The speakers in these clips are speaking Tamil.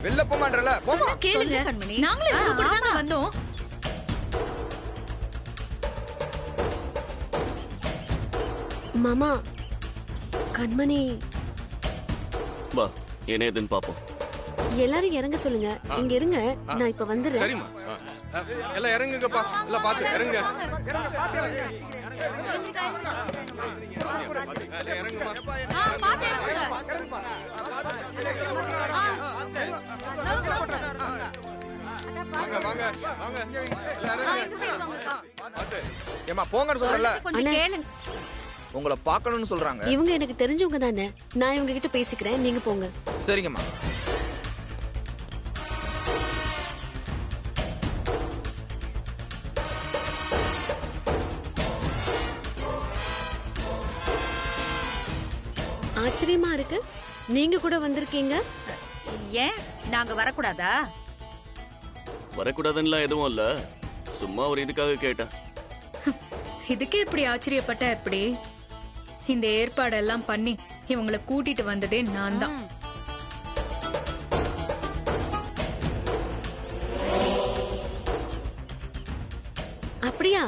வெளில போமான்றல போமா கேளுங்க நாங்களே உங்க கூட தாங்க வந்தோம். மாமா கண்மணி வா என்ன ஏதுன்னு பாப்போம். எல்லாரும் இறங்க சொல்லுங்க. இங்க இருங்க, நான் இப்ப வந்துடுறேன். சரிம்மா எல்லாம் இறங்குங்கப்பா, எல்லாம் பாத்து இறங்குங்க. இறங்குமா வாங்க வாங்க வாங்க ஏமா போங்கன்னு சொல்றல. உங்களை பார்க்கணும்னு சொல்றாங்க. இவங்க எனக்கு தெரிஞ்சவங்க தானே, நான் இவங்க கிட்ட பேசிக்கிறேன், நீங்க போங்க. சரிங்கம்மா. ஆச்சரியமா இருக்கு, நீங்க கூட வந்திருக்கீங்க. ஏன் நாங்க வரக்கூடாதா? வரக்கூடாதுன்னு எதுவும் இல்ல, சும்மா ஒரு இதுக்காக கேட்டேன். இதுக்கே இப்படி ஆச்சரியப்பட்ட எப்படி? இந்த ஏற்பாடெல்லாம் பண்ணி இவங்களை கூட்டிட்டு வந்ததே நான் தான். அப்படியா?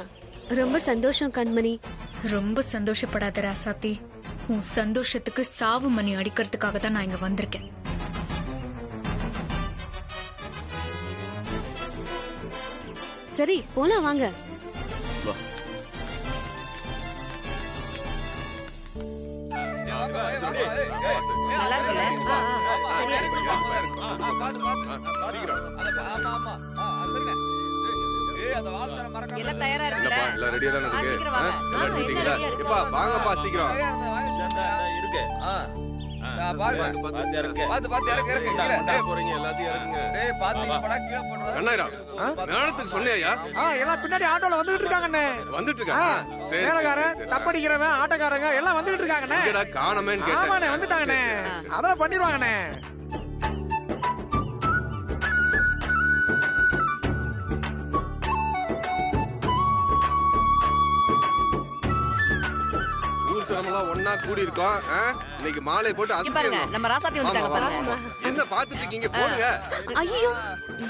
ரொம்ப சந்தோஷம் கண்மணி. ரொம்ப சந்தோஷப்படாத ராசாத்தி, உன் சந்தோஷத்துக்கு சாவு மணி அடிக்கிறதுக்காக தான் நான் இங்க வந்திருக்கேன். சரி போலாம் வாங்க. வா. நல்லா இருக்குல்ல? சரியா எல்லாம் தயாரா இருக்குல்ல? எல்லாம் ரெடியா தான இருக்கு. சீக்கிரம் வாங்க. எல்லாம் ரெடிங்களா? இப்பா வாங்கப்பா சீக்கிரம். இருக்கு. போறீங்க எல்லாத்தையும் இறக்குங்க. கண்ணாயிரா, மேளத்துக்கு சொன்னியா? எல்லாம் பின்னாடி ஆட்டோல வந்துட்டு இருக்காங்கண்ணே. வந்துட்டு இருக்காங்க. சரி மேலக்காரன், தப்படிக்கிறவன், ஆட்டோக்காரங்க எல்லாம் வந்துட்டு இருக்காங்கண்ணே. எங்கடா காணமேன்னு கேட்டேன். ஆமாண்ணே, வந்துட்டாங்கண்ணே. அதெல்லாம் பண்ணிடுவாங்கண்ணே. ஒன்னா கூடி இருக்கோம். இன்னைக்கு மாலை போட்டு அசைக்கணும். நம்ம ராசாத்தி வந்துட்டாங்க பாருங்க. என்ன பாத்துட்டு இருக்கீங்க? போடுங்க. ஐயோ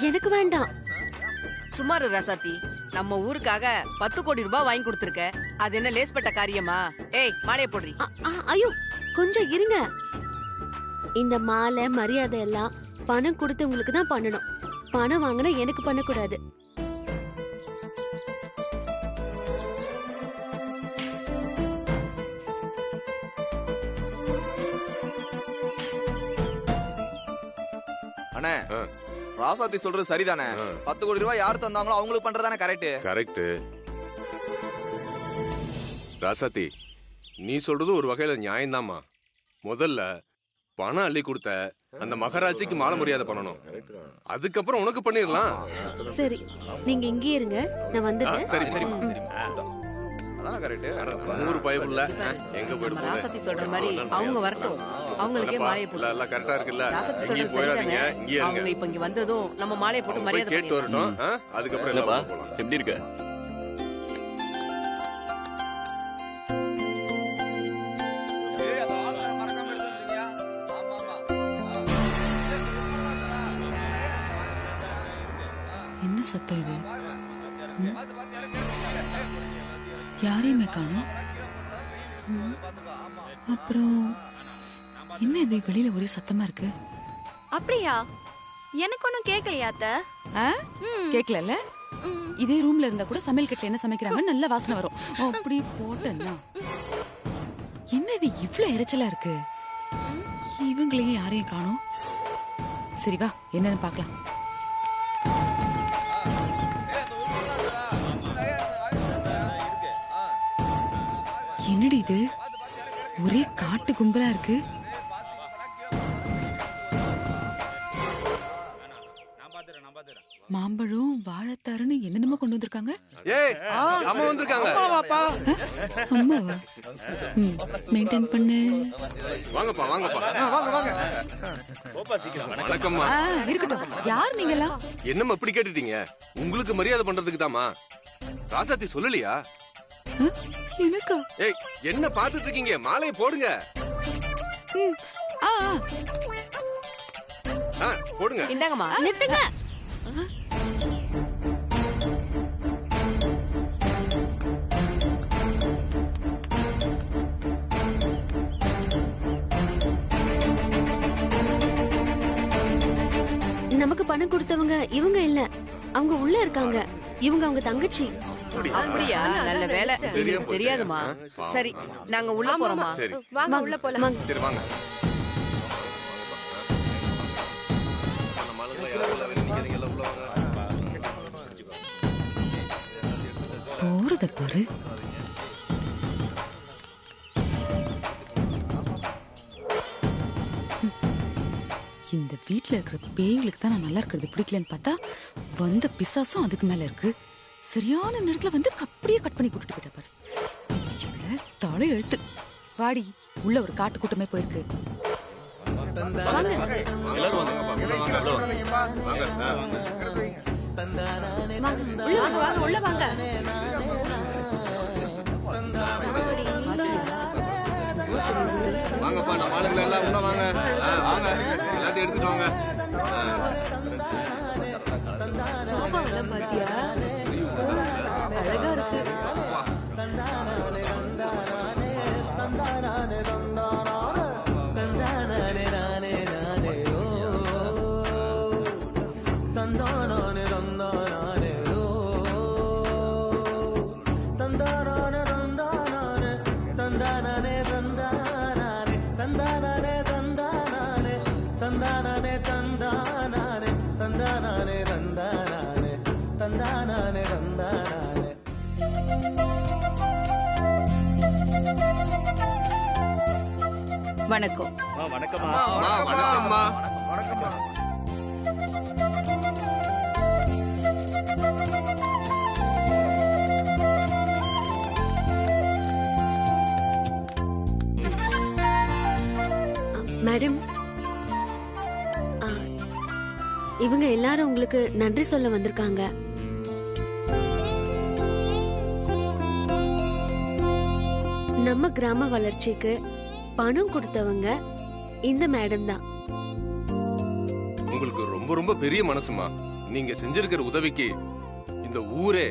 எனக்கு வேண்டாம். சுமாரு ராசாத்தி, நம்ம ஊருக்காக 10 கோடி ரூபாய் வாங்கி கொடுத்திருக்க. அது என்ன லேஸ்பட்ட காரியமா? ஏய் மாலைய போடுறி. ஐயோ கொஞ்சம் இருங்க. இந்த மாலை மரியாதை எல்லாம் பணம் கொடுத்து உங்களுக்கு தான் பண்ணணும். பணம் வாங்கினா எனக்கு பண்ணக்கூடாது. அண்ணே, ராசாத்தி சொல்றது சரிதானே? 10 கோடி ரூபாய் யார் தந்தாங்களோ அவங்களுக்கு பண்றதானே கரெக்ட். கரெக்ட். ராசாத்தி, நீ சொல்றது ஒரு வகையில நியாயம்தாம்மா. முதல்ல பணம் அள்ளி கொடுத்த அந்த மகராசிக்கு மாலை மரியாதை பண்ணணும். அதுக்கப்புறம் உனக்கு பண்ணிடலாம். சரி நீங்க இங்கே இருங்க, நான் வந்துடுறேன். சரி சரி. அதானே கரெக்ட். 100 பைப்புல எங்க போயிடு? ராசாத்தி சொல்ற மாதிரி அவங்க வரட்டும், அவங்களுக்கே மாலைய போடு. எல்லாம் கரெக்டா இருக்குல்ல? ராசாத்தி இங்கே சொல்றது போயிடாதீங்க, சரிதானே? இங்கே இருங்க. அவங்க இப்ப இங்க வந்ததும் நம்ம மாலைய போட்டு போய் மரியாதை கேட்டு பண்ணிடலாம். வரட்டும். அதுக்கப்புறம் என்னப்பா எல்லாம் போலாம். எப்படி இருக்க? என்ன சத்தம் இது? யாரையுமே காணோம். அப்புறம் என்ன இது, வெளியில ஒரே சத்தமா இருக்கு? அப்படியா? எனக்கு ஒண்ணும் கேட்கலையா அத்தை? கேக்கல. இதே ரூம்ல இருந்தா கூட சமையல் கட்டுல என்ன சமைக்கிறாங்க நல்ல வாசனை வரும். அப்படி போட்டேன்னா என்ன இது இவ்ளோ இறைச்சலா இருக்கு? இவங்களையும் யாரையும் காணோம். சரி வா என்னன்னு பாக்கலாம். என்னடி இது, ஒரே காட்டு கும்பலா இருக்கு. மாம்பழம் வாழைத்தாருன்னு என்னென்னமோ கொண்டு வந்திருக்காங்க. ஏய் அம்மா வந்திருக்காங்க. ஆமாப்பா. அம்மாவா? மெயின்டைன் பண்ணு. வாங்கப்பா வாங்கப்பா. வாங்க வாங்க. வணக்கம்மா. இருக்கட்டும். யார் நீங்களா? என்னம்மா இப்படி கேட்டுட்டீங்க? உங்களுக்கு மரியாதை பண்றதுக்கு தாமா. ராசாத்தி சொல்லலையா? எனக்கா? ஏய் என்ன பாத்துட்டு இருக்கீங்க? மாலையை போடுங்க. ஆ ஆ போடுங்க. இந்தாங்கம்மா. நிறுத்துங்க. நமக்கு பணம் கொடுத்தவங்க இவங்க இல்ல, அவங்க உள்ள இருக்காங்க. இவங்க அவங்க தங்கச்சி. அப்படியா? நல்ல வேலை. தெரியாம போச்சு. தெரியாதுமா. சரி, நாங்க உள்ள போறோமா? சரி வாங்க உள்ள போலாம். வாங்க. சரி வாங்க. அந்த மாலுக்குள்ள யாரெல்லாம் வெளிய நிக்கிறீங்க, எல்லாம் உள்ள வாங்க. போறத பாரு. இந்த வீட்ல இருக்கிற பேய்களுக்கு தான் நான் நல்லா இருக்கிறது பிடிக்கலன்னு பார்த்தா வந்த பிசாசும் அதுக்கு மேல இருக்கு. சரியான நேரத்துல வந்து அப்படியே கட் பண்ணி கூட்டிட்டு போயிட்டா பாரு. இவள தலை எழுத்து. வாடி, உள்ள ஒரு காட்டு கூட்டமே போயிருக்கு. எல்லாரும் வாங்க. உள்ள வாங்க. வாங்க. வாங்க வாங்க உள்ள வாங்க. வாங்கப்பா, நம்ம ஆளுங்களை எல்லாம் உள்ள வாங்க. வாங்க, எல்லாத்தையும் எடுத்துட்டு வாங்க. அழகா இருக்கு. வணக்கம். வணக்கம்மா. மேடம், இவங்க எல்லாரும் உங்களுக்கு நன்றி சொல்ல வந்திருக்காங்க. நம்ம கிராம வளர்ச்சிக்கு பணம் கொடுத்தவங்க இந்த மேடம் தான். உங்களுக்கு ரொம்ப ரொம்ப பெரிய மனசுமா. நீங்க செஞ்சிருக்கிற உதவிக்கு இந்த ஊரே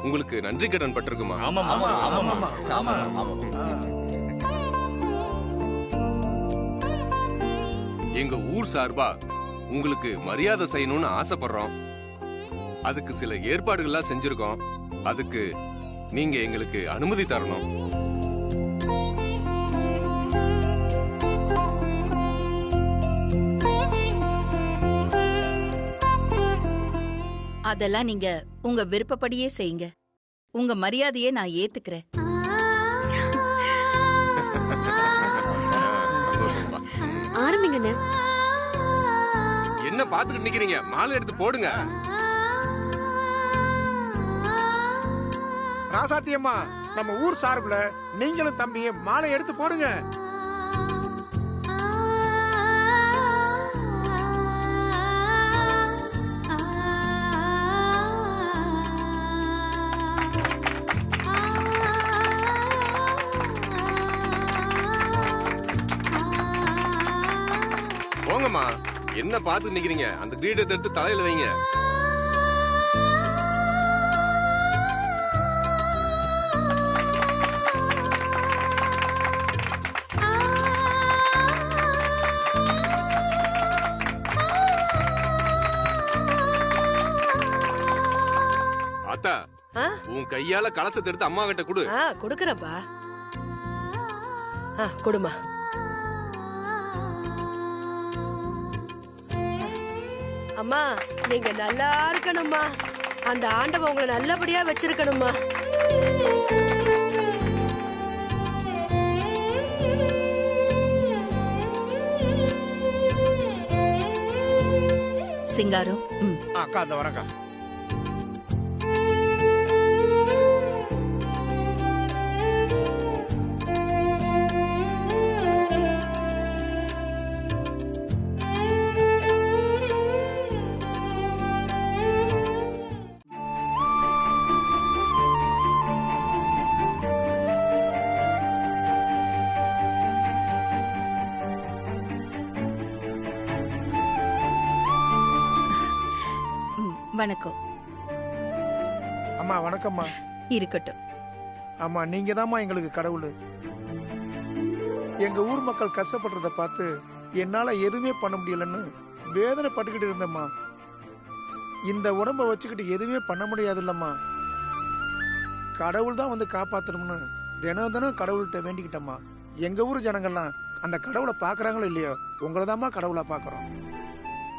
உங்களுக்கு நன்றி கடன் பட்டிருக்குமா. எங்க ஊர் சார்பா உங்களுக்கு மரியாதை செய்யணும்னு ஆசைப்படுறோம். அதுக்கு சில ஏற்பாடுகள்லாம் செஞ்சிருக்கோம். அதுக்கு நீங்க எங்களுக்கு அனுமதி தரணும். அதெல்லாம் நீங்க உங்க விருப்பப்படியே செய்யுங்க. உங்க மரியாதையை நான் ஏத்துக்கிறேன். சந்தோஷம்ப்பா. ஆரம்பிங்கண்ணே. என்ன பாத்துக்கிட்டு நிக்கிறீங்க? மாலை எடுத்து போடுங்க. ராசாத்தி அம்மா, நம்ம ஊர் சார்புல நீங்களும் தம்பியும் மாலை எடுத்து போடுங்க. போங்கம்மா. என்ன பாத்துக்கிட்டு நிக்கிறீங்க? அந்த கிரீடத்தை எடுத்து தலையில வைங்க. அத்தா, உன் கையால கலசத்தை எடுத்து அம்மா கிட்ட கொடு. கொடுக்கறப்பா. கொடுமா. அம்மா, நீங்க நல்லா இருக்கணும்மா. அந்த ஆண்டவன் உங்களை நல்லபடியா வச்சிருக்கணும்மா. சிங்காரம். அக்கா, அந்த வரக்கா. வணக்கம். அம்மா வணக்கம்மா. இருக்கட்டும். அம்மா நீங்க தாம்மா எங்களுக்கு கடவுள். எங்க ஊர் மக்கள் கஷ்டப்படுறத பார்த்து என்னால எதுவுமே பண்ண முடியலன்னு வேதனை பட்டுக்கிட்டு இருந்தம்மா. இந்த உடம்ப வச்சுக்கிட்டு எதுவுமே பண்ண முடியாது இல்லம்மா. கடவுள் தான் வந்து காப்பாத்தணும்னு தினம் தினம் கடவுள்கிட்ட வேண்டிக்கிட்டம்மா. எங்க ஊர் ஜனங்கள்லாம் அந்த கடவுளை பாக்குறாங்களோ இல்லையோ உங்களை தாம்மா கடவுளா பாக்குறோம்.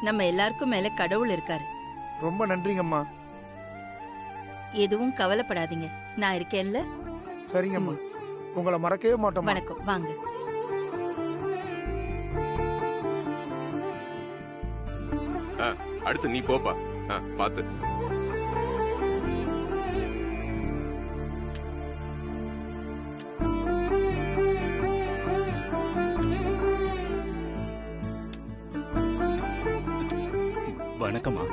நம்ம எல்லாருக்கும் மேல கடவுள் இருக்காரு. ரொம்ப நன்றிங்கம்மா. எதுவும் கவலைப்படாதீங்க, நான் இருக்கேன்ல. சரிங்கம்மா, உங்களை மறக்கவே மாட்டோம். வணக்கம், வாங்க. அடுத்து நீ போப்பா. பாத்து. வணக்கம்மா.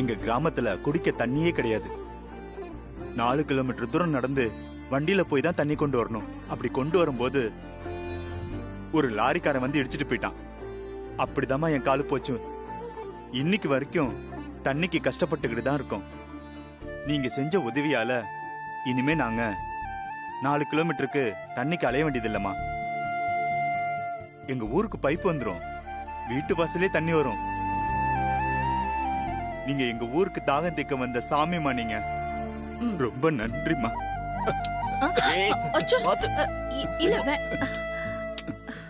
எங்க கிராமத்துல குடிக்க தண்ணியே கிடையாது. 4 கிலோமீட்டர் தூரம் நடந்து வண்டியில போய் தான் தண்ணி கொண்டு வரணும். அப்படி கொண்டு வரும்போது ஒரு லாரிக்காரன் வந்து இடிச்சிட்டு போயிட்டான். அப்படிதாம்மா என் காலு போச்சு. இன்னைக்கு வரைக்கும் தண்ணிக்கு கஷ்டப்பட்டுக்கிட்டு தான் இருக்கோம். நீங்க செஞ்ச உதவியால இனிமே நாங்க 4 கிலோமீட்டருக்கு தண்ணிக்கு அலைய வேண்டியது இல்லம்மா. எங்க ஊருக்கு பைப் வந்துரும், வீட்டு வாசலே தண்ணி வரும். நீங்க எங்க ஊருக்கு தாகம் தீர்க்க வந்த சாமிமா. நீங்க ரொம்ப நன்றிமா.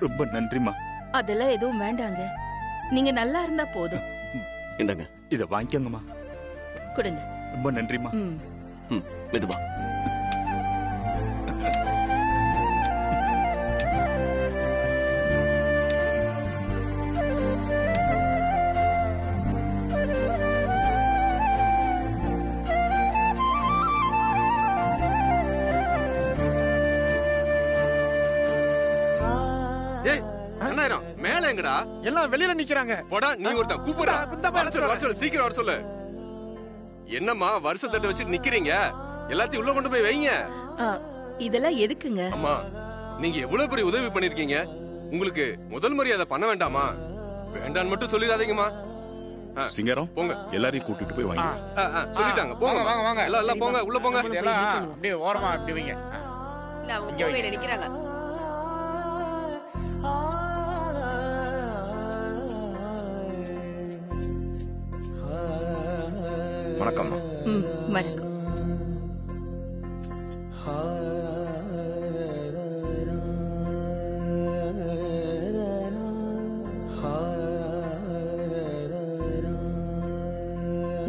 ரொம்ப நன்றிமா. அதெல்லாம் எதுவும் வேண்டாங்க, நீங்க நல்லா இருந்தா போதும். இந்தாங்க, இத வாங்கிக்கோங்கம்மா. கொடுங்க. ரொம்ப நன்றிமா. மெதுவா. மேல எங்கடா? எல்லாம் வெளியில நிக்கிறாங்க. போடா, நீ ஒருத்தன் கூப்பிடுறா. வர சொல்லு, சீக்கிரம் வர சொல்லு. என்னம்மா வருஷத்தட்டு வச்சுட்டு நிக்கிறீங்க? எல்லாத்தையும் உள்ள கொண்டு போய் வைங்க. இதெல்லாம் எதுக்குங்க? அம்மா, நீங்க எவ்வளவு பெரிய உதவி பண்ணிருக்கீங்க. உங்களுக்கு முதல் மரியாதை பண்ண வேண்டாமா? வேண்டான்னு மட்டும் சொல்லிடாதீங்கம்மா. சிங்காரம், போங்க, எல்லாரையும் கூட்டிட்டு போய் வாங்க. சொல்லிட்டாங்க, போங்க. வாங்க வாங்க, எல்லாம் போங்க, உள்ள போங்க. அப்படியே ஓரமா அப்படி வைங்க. இங்க நிக்கிறாங்க. வணக்கம். வணக்கம்.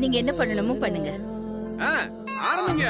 நீங்க என்ன பண்ணணுமோ பண்ணுங்க. ஆரம்பிங்க.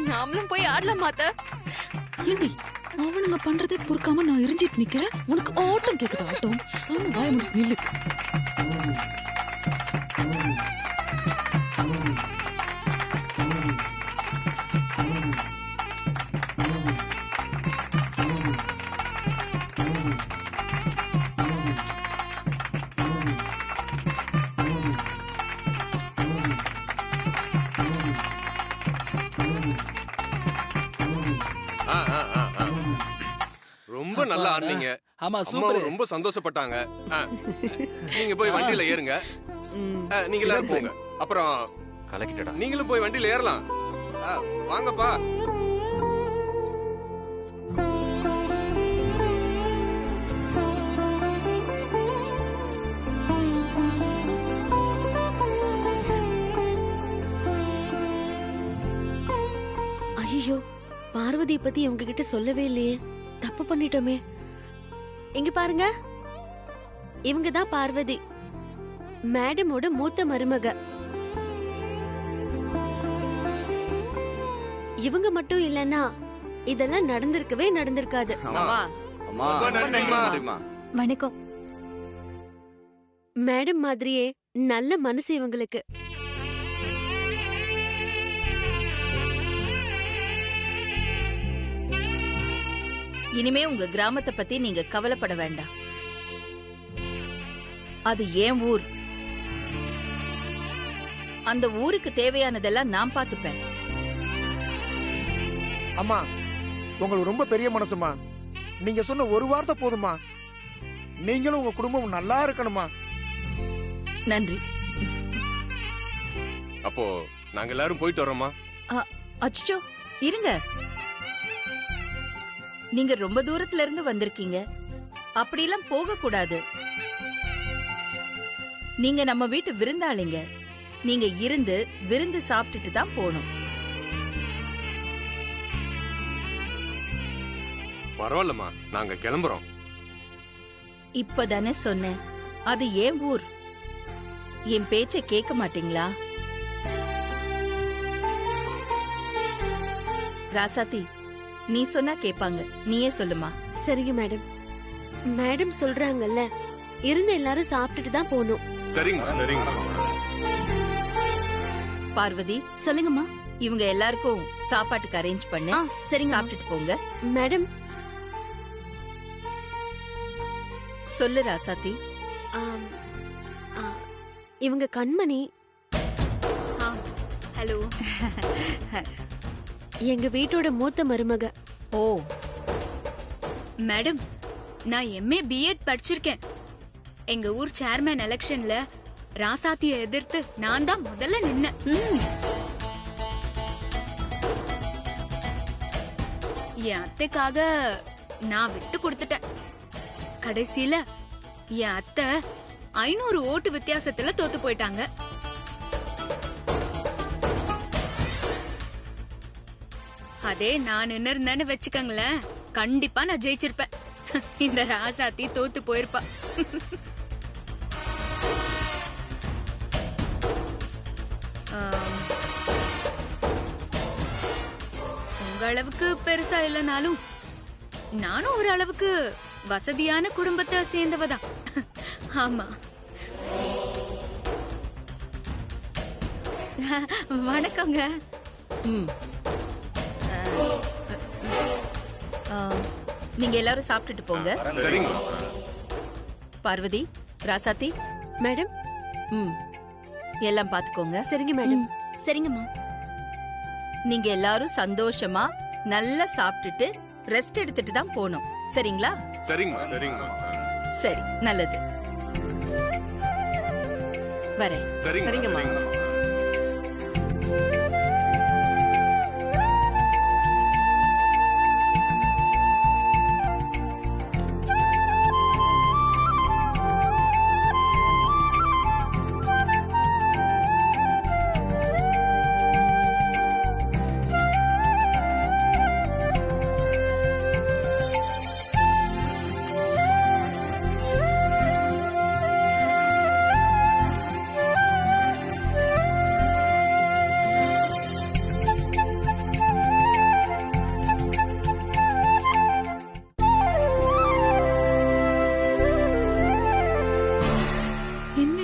நாமளும் போய் ஆடலாம் மாத்த. ஏண்டி அவனுங்க பண்றதே பொறுக்காம நான் எரிஞ்சிட்டு நிக்கிறேன். உனக்கு ஆட்டம் கேக்குது. ஆட்டம் சாம வாய முடியும். நில்லு. ரொம்ப நல்லா ஆடுனீங்க. அம்மா ரொம்ப சந்தோஷப்பட்டாங்க. நீங்க போய் வண்டியில ஏறுங்க. நீங்க எல்லாரும் போங்க. அப்புறம் கலக்கிட்டடா. நீங்களும் போய் வண்டியில ஏறலாம். வாங்கப்பா. ஐயோ, பார்வதியை பத்தி இவங்க கிட்ட சொல்லவே இல்லையே, தப்பு பண்ணிட்டோமே. இங்க பாருங்க, இவங்க தான் பார்வதி, மேடமோட மூத்த மருமக. இவங்க மட்டும் இல்லனா இதெல்லாம் நடந்திருக்காது. வணக்கம். மேடம் மாதிரியே நல்ல மனசு இவங்களுக்கு. இனிமே உங்க கிராமத்தை பத்தி நீங்க கவலைப்பட வேண்டாம். அது ஏன் ஊர். அந்த ஊருக்கு தேவையானதெல்லாம் நான் பாத்துப்பேன். அம்மா, உங்களுக்கு ரொம்ப பெரிய மனசுமா. நீங்க சொன்ன ஒரு வார்த்தை போதுமா. நீங்களும் உங்க குடும்பம் நல்லா இருக்கணுமா. நன்றி. அப்போ நாங்க எல்லாரும் போயிட்டு வரோமா? அச்சோ, இருங்க. நீங்க ரொம்ப தூரத்துல இருந்து வந்திருக்கீங்க, அப்படிலாம் போக கூடாது. நீங்க நம்ம வீட்டு விருந்தாளிங்க. நீங்க இருந்து விருந்து சாப்பிட்டுட்டு தான் போகணும். பரவாயில்லம்மா, நாங்க கிளம்புறோம். இப்பதானே சொன்னேன், அது ஏன் ஊர். என் பேச்ச கேட்க மாட்டீங்களா? ராசாத்தி, நீ சொன்னா கேப்பாங்க. நீயே சொல்லுமா. சரிங்க மேடம். மேடம் சொல்றாங்கல்ல, இருந்த எல்லாரும் சாப்பிட்டுட்டு தான் போகணும். சரிங்க. பார்வதி, சொல்லுங்கம்மா. இவங்க எல்லாருக்கும் சாப்பாட்டுக்கு அரேஞ்ச் பண்ணு. சரிங்க, சாப்பிட்டுட்டு போங்க. மேடம். சொல்லு ராசாத்தி. இவங்க கண்மணி. ஹலோ. எங்க வீட்டோட மூத்த மருமக. ஓ மேடம், நான் எம்ஏ பிஎட் படிச்சிருக்கேன். எங்க ஊர் சேர்மேன் எலெக்ஷன்ல ராசாத்தியை எதிர்த்து நான் தான் முதல்ல நின்னேன். என் அத்தைக்காக நான் விட்டு கொடுத்துட்டேன். கடைசியில என் அத்தை 500 ஓட்டு வித்தியாசத்துல தோத்து போயிட்டாங்க. அதே நான் நின்னு இருந்தேன்னு வச்சுக்கங்களேன், கண்டிப்பா நான் ஜெயிச்சிருப்பேன். இந்த ராசாத்தி தோத்து போயிருப்பா. உங்க அளவுக்கு பெருசா இல்லைனாலும் நானும் ஒரு அளவுக்கு வசதியான குடும்பத்தை சேர்ந்தவதான். ஆமா. வணக்கங்க. நீங்க எல்லாரும் சாப்பிட்டுட்டு போங்க. சரிங்க. பார்வதி, ராசாத்தி. மேடம். எல்லாம் பாத்துக்கோங்க. சரிங்க மேடம். சரிங்கம்மா. நீங்க எல்லாரும் சந்தோஷமா நல்லா சாப்பிட்டுட்டு ரெஸ்ட் எடுத்துட்டு தான் போகணும். சரிங்களா? சரிங்க. சரி, நல்லது. வரேன். சரிங்கம்மா.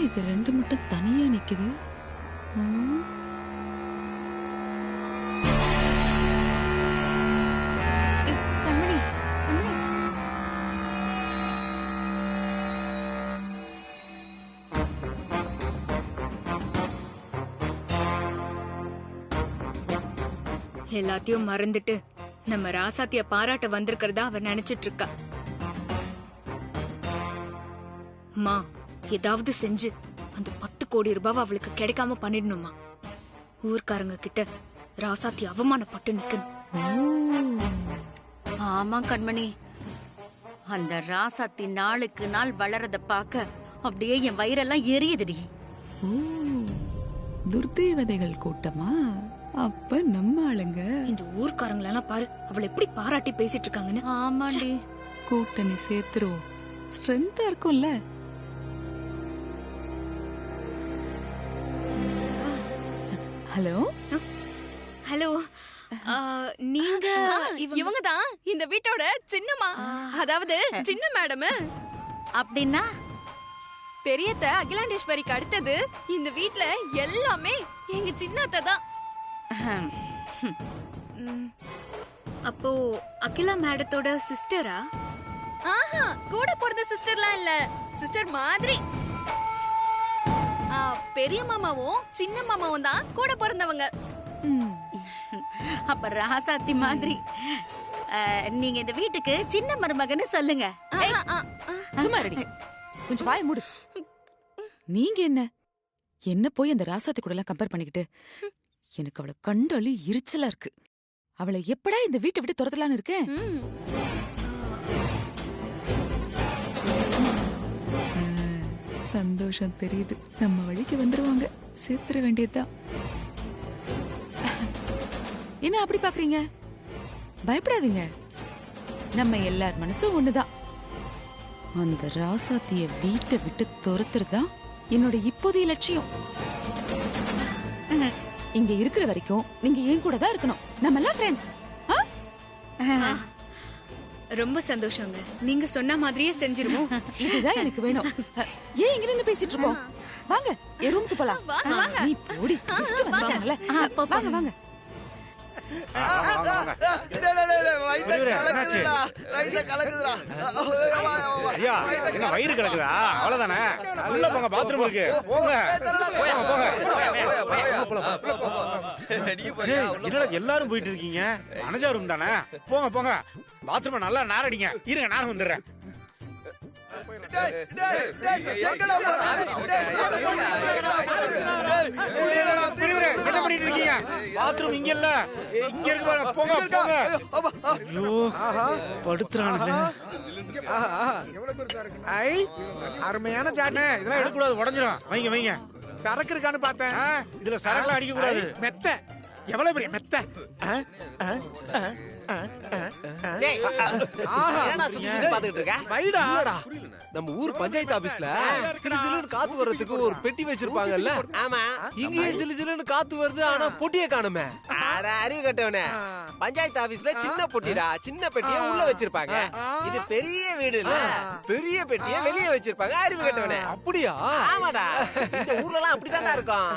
இது ரெண்டு மட்டும் தனியா நிக்குது. எல்லாத்தையும் மறந்துட்டு நம்ம ராசாத்திய பாராட்ட வந்திருக்கிறதா அவ நினைச்சிட்டு இருக்கா. அம்மா, ஏதாவது செஞ்சு அந்த 10 கோடி ரூபாய் அவளுக்கு கிடைக்காம பண்ணிடணுமா? ஊர்க்காரங்க கிட்ட ராசாத்தி அவமானப்பட்டு நிக்கணும். ஆமா கண்மணி, அந்த ராசாத்தி நாளுக்கு நாள் வளரத பாக்க அப்படியே என் வயிறெல்லாம் எரியுதுடி. துர்தேவதைகள் கூட்டமா? அப்ப நம்ம ஆளுங்க. இந்த ஊர்க்காரங்களெல்லாம் பாரு அவளை எப்படி பாராட்டி பேசிட்டு இருக்காங்கன்னு. ஆமாண்டி. கூட்டணி சேர்த்துரும், ஸ்ட்ரென்த்தா இருக்கும்ல. ஹலோ ஹலோ, நீங்க இவங்க தான் இந்த வீட்டோட சின்னம்மா, அதாவது சின்ன மேடம். அப்படின்னா பெரியத்த அகிலாண்டேஸ்வரிக்கு அடுத்தது இந்த வீட்ல எல்லாமே எங்க சின்னத்த தான். அப்போ அகிலா மேடத்தோட சிஸ்டரா? ஆஹா, கூட பிறந்த சிஸ்டர்லாம் இல்ல, சிஸ்டர் மாதிரி. பெரிய மாமாவும் சின்ன மாமாவும் தான் கூட பிறந்தவங்க. அப்ப ராசாத்தி மாதிரி நீங்க இந்த வீட்டுக்கு சின்ன மருமகன்னு சொல்லுங்க. சும்மா ரெடி, கொஞ்சம் வாய மூடு. நீங்க என்ன போய் அந்த ராசாத்தி கூட எல்லாம் கம்பேர் பண்ணிக்கிட்டு? எனக்கு அவளை கண்டாலே எரிச்சலா இருக்கு. அவளை எப்படா இந்த வீட்டை விட்டு துரத்தலான்னு இருக்கேன். சந்தோஷம் தெரியுது, நம்ம வழிக்கு வந்துருவாங்க, சேர்த்துற வேண்டியதுதான். என்ன அப்படி பாக்குறீங்க? பயப்படாதீங்க, நம்ம எல்லார் மனசும் ஒண்ணுதான். அந்த ராசாத்திய வீட்டை விட்டு துரத்துறதா என்னோட இப்போதைய லட்சியம். இங்க இருக்கிற வரைக்கும் நீங்க ஏன் கூட தான் இருக்கணும். நம்ம எல்லாம் ஃப்ரெண்ட்ஸ். ரொம்ப சந்தோஷங்க, நீங்க சொன்ன மாதிரியே செஞ்சிருவோம். இதுதான் எனக்கு வேணும். ஏன் இங்க நின்னு பேசிட்டு இருக்கோம்? வாங்க என் ரூமுக்கு போலாம். நீ போடி, கெஸ்ட் வந்தாங்கல. வாங்க வாங்க. வயிறு கிடக்குதா? அவ்வளவுதானே, உள்ள போங்க, பாத்ரூம் இருக்கு, போங்க. எல்லாரும் போயிட்டு இருக்கீங்க, மனஜா ரூம் தானே, போங்க போங்க, பாத்ரூம் நல்லா நாரடிங்க. இருங்க, நானும் வந்துடுறேன். என்ன பண்ணிட்டு இருக்கீங்க? பாத்ரூம் இங்க இல்ல, இங்க இருக்கு, போங்க போங்க. ஐயோ, படுத்துறானுங்க. அருமையான ஜாடி. இதெல்லாம் எடுக்கக்கூடாது, உடஞ்சிரும். வைங்க வைங்க. சரக்கு இருக்கான்னு பார்த்தேன். இதுல சரக்குலாம் அடிக்க கூடாது. மெத்த எவ்வளவு பெரிய மெத்த. நம்ம ஊர் பஞ்சாயத்து ஆபீஸ்ல சிலு சிலுன்னு காத்து வர்றதுக்கு ஒரு பெட்டி வச்சிருப்பாங்கல்ல. ஆமா, இங்கேயும் சிலு சிலுன்னு காத்து வருது, ஆனா பொட்டியை காணுமே. அறிவு கட்டவனே, பஞ்சாயத்து ஆபீஸ்ல சின்ன பொட்டிடா, சின்ன பெட்டியை உள்ள வச்சிருப்பாங்க. இது பெரிய வீடு இல்ல, பெரிய பெட்டியை வெளியே வச்சிருப்பாங்க. அறிவு கட்டவனே. அப்படியா? ஆமாடா, இந்த ஊர்ல எல்லாம் அப்படித்தான்டா இருக்கும்.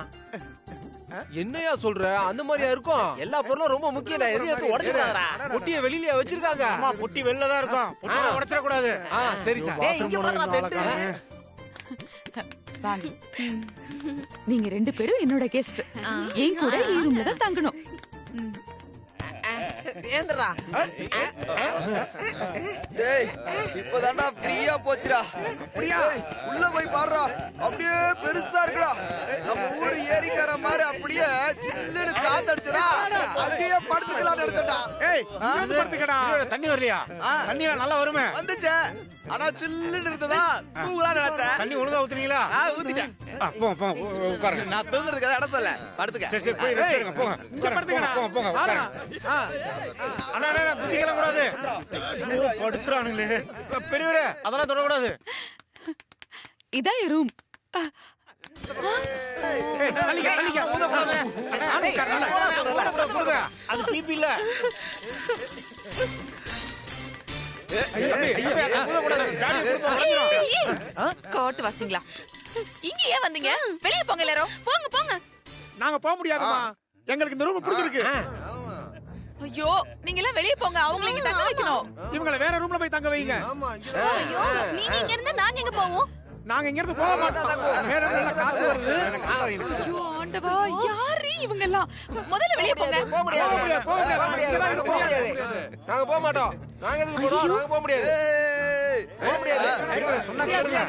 என்னையா சொல்ற? அந்த மாதிரியா இருக்கும்? எல்லா பொருளும் ரொம்ப முக்கியம்டா, எதையும் உடைச்சிடாதடா. பொட்டியை வெளியில வச்சிருக்காங்க. ஆமா, பொட்டி வெளில தான் இருக்கும், பொட்டியை உடைச்சிட கூடாது. சரி சார். டேய், இங்க பாருடா பெட்டு. வாங்க, நீங்க ரெண்டு பேரும் என்னோட கெஸ்ட். என் கூட ஈ ரூம்ல தான் தங்கணும். ஏந்திரா. டேய், இப்போதான்டா ஃப்ரீயா போச்சுடா. அப்படியே உள்ள போய் பாருடா, அப்படியே பெருசா இருக்குடா. நம்ம ஊர் ஏரிக்கார மாதிரி அப்படியே சில்லுன்னு காத்தடிச்சடா, அங்கேயே படுத்துக்கலாம் நினைச்சடா. ஏய், இங்க படுத்துக்கடா. தண்ணி வரலையா? தண்ணி நல்லா வருமே. வந்துச்சே, ஆனா சில்லுன்னு இருந்ததா, தூங்கலாம் நினைச்சேன். தண்ணி ஒழுங்கா ஊத்துனீங்களா? ஊத்திட்டேன். போங்க உட்காருங்க. நான் தூங்குறதுக்கு இடம் சொல்ல, படுத்துக்க. சரி சரி, போய் ரெஸ்ட் எடுங்க, போங்க. போங்க போங்க உட்காருங்க. அண்ணா அண்ணா, புத்திக்கலாம் கூடாது. படுத்துறானுங்களே பெரியவரே, அதெல்லாம் தொடக்கூடாது. இதான் என் ரூம். அது பிபி இல்ல. காட்டு வாசிங்களா, இங்க ஏன் வந்தீங்க? வெளியே போங்க எல்லாரும். போங்க போங்க. நாங்க போக முடியாதுமா, எங்களுக்கு இந்த ரூம் பிடிச்சிருக்கு. ஐயோ, நீங்க எல்லாம் வெளியே போங்க, அவங்களை இங்க தங்க வைக்கணும். இவங்கள வேற ரூம்ல போய் தங்க வைங்க. ஐயோ, நீங்க இங்க இருந்தா நாங்க எங்க போவோம்? நாங்க இங்க இருந்து போக மாட்டோம். வேற நல்ல காத்து வருது. ஐயோ ஆண்டவா, யாரு இவங்க எல்லாம்? முதல்ல வெளியே போங்க. போக முடியாது, போக முடியாது. நாங்க போக மாட்டோம். நாங்க எதுக்கு போறோம்? நாங்க போக முடியாது. போக முடியாது. சொன்னா கேளுங்க.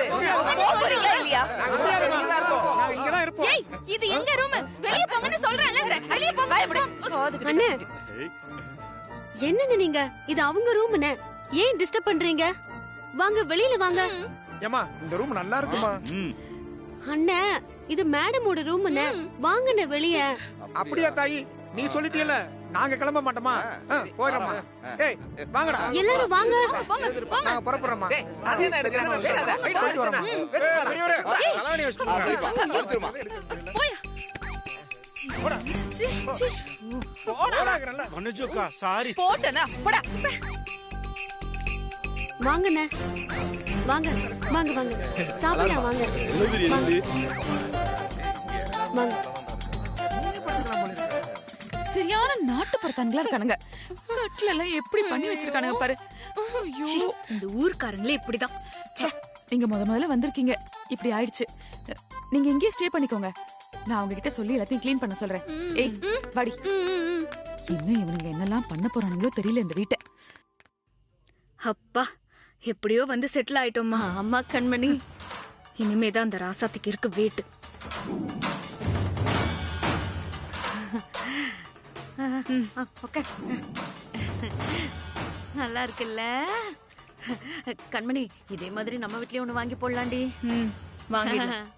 போறீங்களா இல்லையா? நாங்க இங்க தான் இருக்கோம். நாங்க இங்க தான் ஏய் இது எங்க ரூம், வெளிய போங்கன்னு சொல்றேன்ல, வெளிய போங்க. அண்ணே என்னன்னு நீங்க, இது அவங்க ரூம்னே, ஏன் டிஸ்டர்ப் பண்றீங்க? வாங்க வெளியில வாங்க. ஏமா இந்த ரூம் நல்லா இருக்குமா? அண்ணே இது மேடமோட ரூம்னே, வாங்கண்ணே வெளிய. அப்படியா தாயி, நீ சொல்லிட்டீல, நாங்க கிளம்ப மாட்டோமா? போயிடலாமா? ஏய் வாங்கடா எல்லாரும் வாங்க. நாங்க புறப்படுறோமா? அது என்ன எடுக்கறாங்க? வேணாத. போயிட்டு வரோமா? பெரியவரே தலைவணி வச்சுட்டு போயா. போடா. போடாங்கறல. மனுஜுக்கா சாரி. போட்டனா போடா. வாங்கண்ணே வாங்க வாங்க வாங்க சாப்பிடலாம் வாங்க வாங்க. சரியான நாட்டுப்புறத்தான்களா இருக்கானுங்க. கட்ல எல்லாம் எப்படி பண்ணி வச்சிருக்கானுங்க பாரு. ஐயோ இந்த ஊர்க்காரங்களே இப்படிதான். நீங்க முதல்ல வந்திருக்கீங்க, இப்படி ஆயிடுச்சு. நீங்க இங்கே ஸ்டே பண்ணிக்கோங்க, நான் அவங்க கிட்ட சொல்லி எல்லாத்தையும் க்ளீன் பண்ண சொல்றேன். ஏய் வாடி. இன்னும் இவனுங்க என்னெல்லாம் பண்ண போறானுங்களோ தெரியல இந்த வீட்டை. அப்பா எப்படியோ வந்து செட்டில் ஆயிட்டோம்மா. ஆமா கண்மணி, இனிமேதான் அந்த ராசாத்திக்கு இருக்கு வீட்டு. நல்லா இருக்குல்ல கண்மணி? இதே மாதிரி நம்ம வீட்லயே ஒண்ணு வாங்கி போடலாண்டி. வாங்கிடலாம்.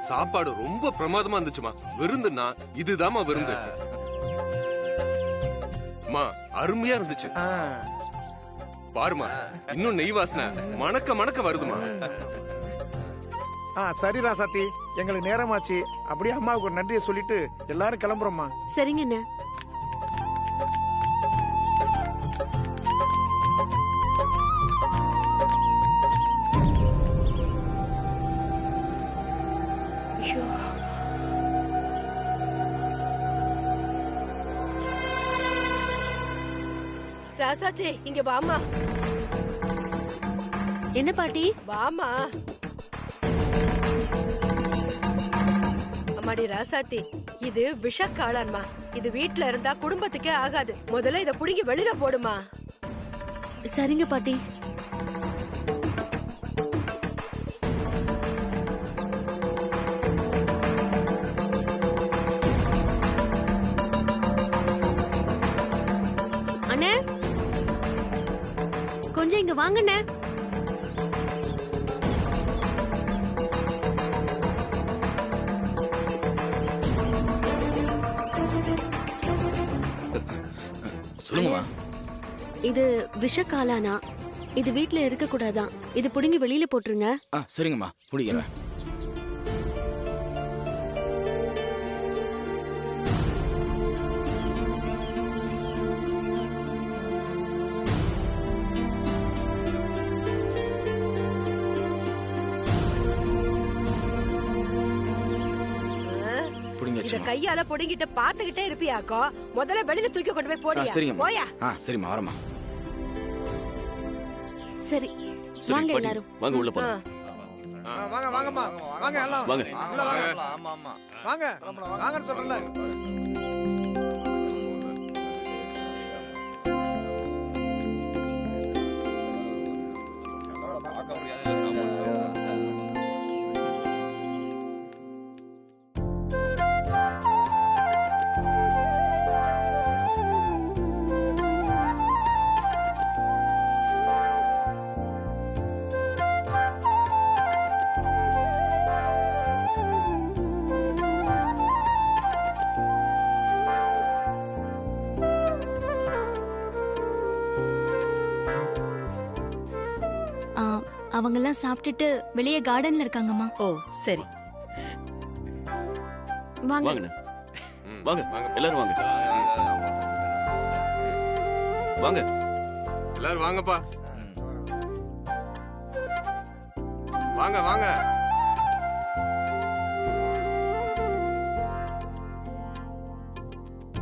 சாப்பாடு ரொம்ப பிரமாதமா இருந்துச்சுமா. விருந்துனா இதுதாம்மா விருந்து. மா அருமையா இருந்துச்சு. பாருமா, இன்னும் நெய் வாசனை மணக்க மணக்க வருதுமா. சரி ராசாத்தி, எங்களுக்கு நேரமாச்சு. அப்படியே அம்மாவுக்கு ஒரு நன்றியை சொல்லிட்டு எல்லாரும் கிளம்புறோம்மா. சரிங்க அண்ணா. ராசாத்தி இங்க வாமா. என்ன பாட்டி? வாமா. அம்மாடி ராசாத்தி, இது விஷக்காளான்மா. இது வீட்ல இருந்தா குடும்பத்துக்கே ஆகாது. முதல்ல இத புடிங்கி வெளியில போடுமா. சரிங்க பாட்டி. அண்ணே கொஞ்சம் இங்க வாங்கண்ணே. சொல்லுங்கம்மா. இது விஷக்காளானா, இது வீட்ல இருக்க கூடாதான். இது புடிங்கி வெளியில போட்டுருங்க. சரிங்கம்மா, புடிக்கிறேன். இத கையால பொடிங்கிட்டு பாத்துக்கிட்டே இருப்பியாக்கோ. முதல்ல வெளியில தூக்கி கொண்டு போய் போடியா. போயா. சரிம்மா, வரமா. சரி வாங்க எல்லாரும். வாங்க உள்ள போலாம். வாங்க வாங்கம்மா, வாங்க எல்லாம் வாங்க. ஆமா ஆமா வாங்க வாங்கன்னு சொல்றல. அவங்க எல்லாம் சாப்பிட்டுட்டு வெளியே கார்டன்ல இருக்காங்கம்மா. ஓ சரி. வாங்க வாங்க எல்லாரும் வாங்க. வாங்க எல்லாரும் வாங்கப்பா. வாங்க வாங்க.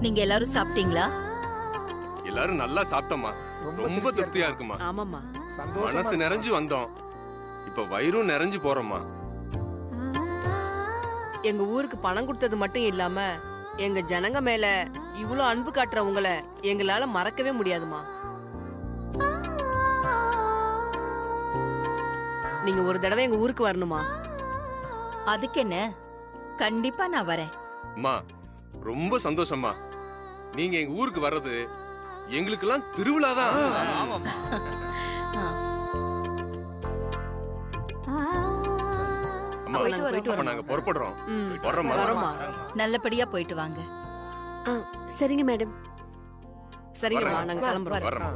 நீங்க எல்லாரும் சாப்பிட்டீங்களா? எல்லாரும் நல்லா சாப்பிட்டோமா. ரொம்ப திருப்தியா இருக்குமா. ஆமாமா. மனசு நிறைஞ்சு வந்தோம், இப்ப வயிறும் நிறைஞ்சு போறோம்மா. எங்க ஊருக்கு பணம் கொடுத்தது மட்டும் இல்லாம எங்க ஜனங்க மேல இவ்ளோ அன்பு காட்டுற உங்களை எங்களால மறக்கவே முடியாதுமா. நீங்க ஒரு தடவை எங்க ஊருக்கு வரணுமா? அதுக்கு என்ன, கண்டிப்பா நான் வரேன். அம்மா ரொம்ப சந்தோஷம்மா. நீங்க எங்க ஊருக்கு வர்றது எங்களுக்கெல்லாம் திருவிழாதான். அம்மா நாங்க புறப்படுறோம். வர்றோம்மா. நல்லபடியா போயிட்டு வாங்க. சரிங்க மேடம். சரிங்கம்மா, நாங்க கிளம்புறோம்.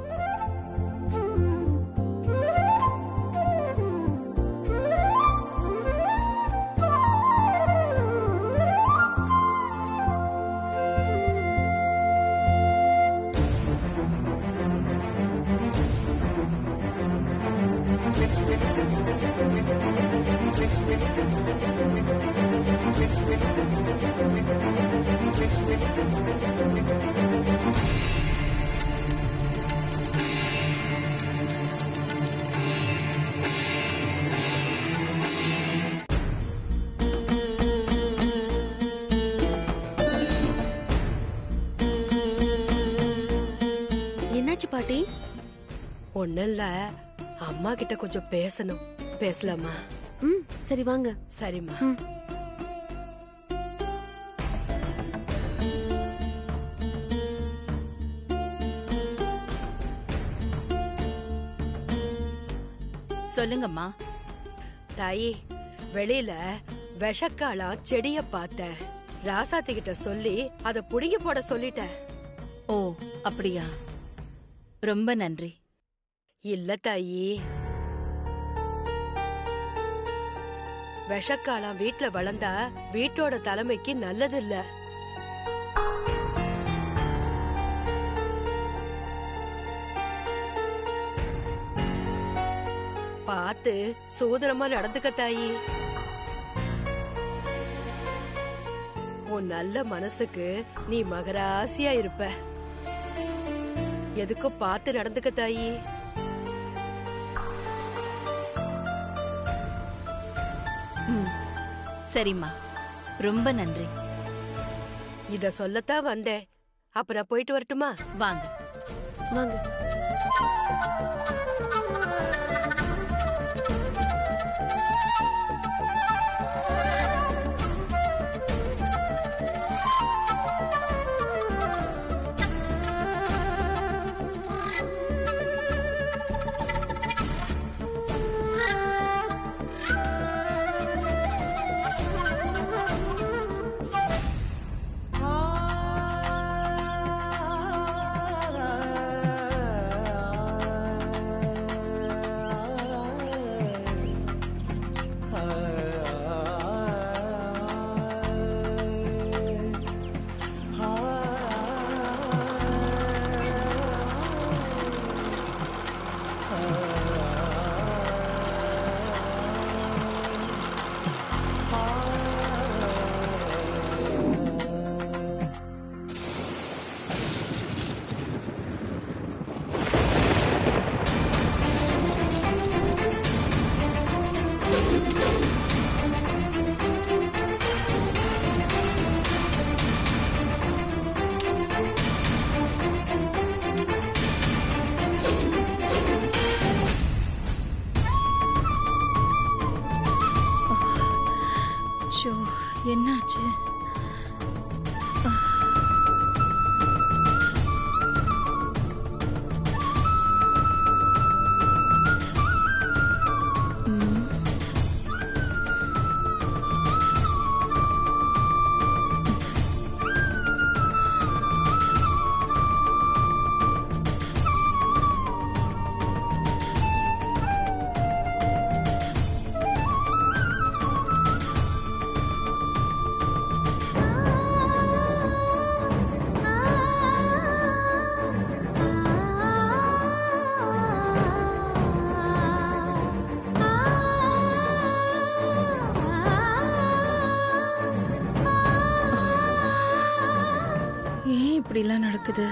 பாட்டி ஒண்ணும் இல்ல, அம்மா கிட்ட கொஞ்சம் பேசணும். பேசலாமா? சரி வாங்க. சரிம்மா. சொல்லுங்கம்மா. தாயி, வெளியில விஷக்காலம் செடிய பார்த்தேன். ராசாத்தி கிட்ட சொல்லி அத புடுங்கி போட சொல்லிட்டேன். ஓ அப்படியா, ரொம்ப நன்றி. இல்ல தாயி, விஷக்காலம் வீட்டுல வளர்ந்தா வீட்டோட தலைமைக்கு நல்லது இல்ல. பார்த்து சோதனமா நடந்துக்க தாயி. உன் நல்ல மனசுக்கு நீ மகராசியா இருப்ப. எதுக்கும் பார்த்து நடந்துக்க தாயி. சரிம்மா, ரொம்ப நன்றி. இத சொல்லத்தான் வந்தேன். அப்ப நான் போயிட்டு வரட்டுமா? வாங்க வாங்க. என்னாச்சு? இப்படிலாம் நடக்குது?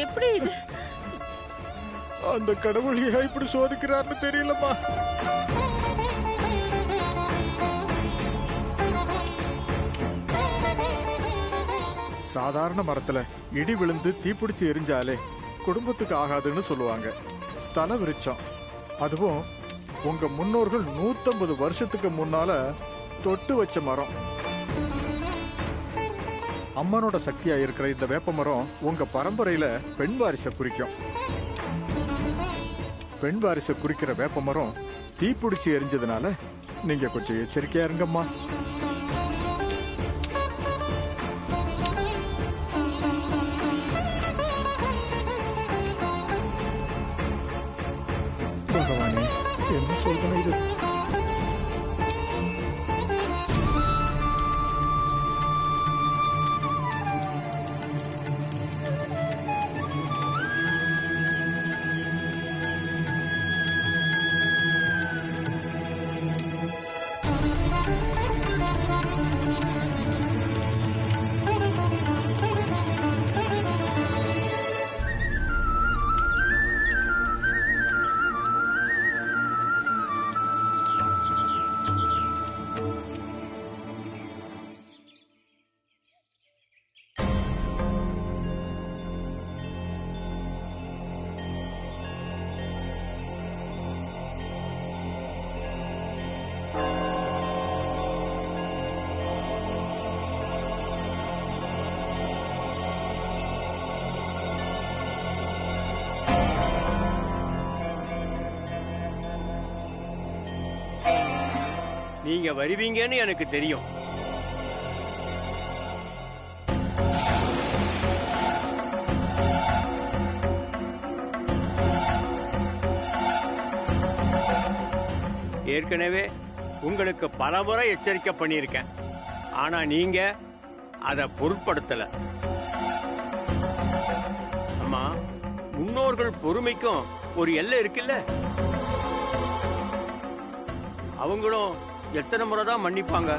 எப்படி இது? அந்த கடவுள் ஏன் இப்படி சோதிக்கிறார்னு தெரியலம்மா. சாதாரண மரத்துல இடி விழுந்து தீப்பிடிச்சு எரிஞ்சாலே குடும்பத்துக்கு ஆகாதுன்னு சொல்லுவாங்க. ஸ்தல விருட்சம், அதுவும் உங்க முன்னோர்கள் 150 வருஷத்துக்கு முன்னால தொட்டு வச்ச மரம். அம்மனோட சக்தியா இருக்கிற இந்த வேப்ப மரம் உங்க பரம்பரையில பெண் வாரிசை குறிக்கும். பெண் வாரிசை குறிக்கிற வேப்ப மரம் தீப்பிடிச்சு எரிஞ்சதுனால நீங்க கொஞ்சம் எச்சரிக்கையா இருங்கம்மா. பகவானே, என்ன சொல்றேன் இது? நீங்க வருவீங்கன்னு எனக்கு தெரியும். ஏற்கனவே உங்களுக்கு பலமுறை எச்சரிக்கை பண்ணியிருக்கேன். ஆனா நீங்க அதை பொருட்படுத்தல. அம்மா, முன்னோர்கள் பொறுமைக்கும் ஒரு எல்லை இருக்குல்ல. அவங்களும் எத்தனை முறை தான் மன்னிப்பாங்க?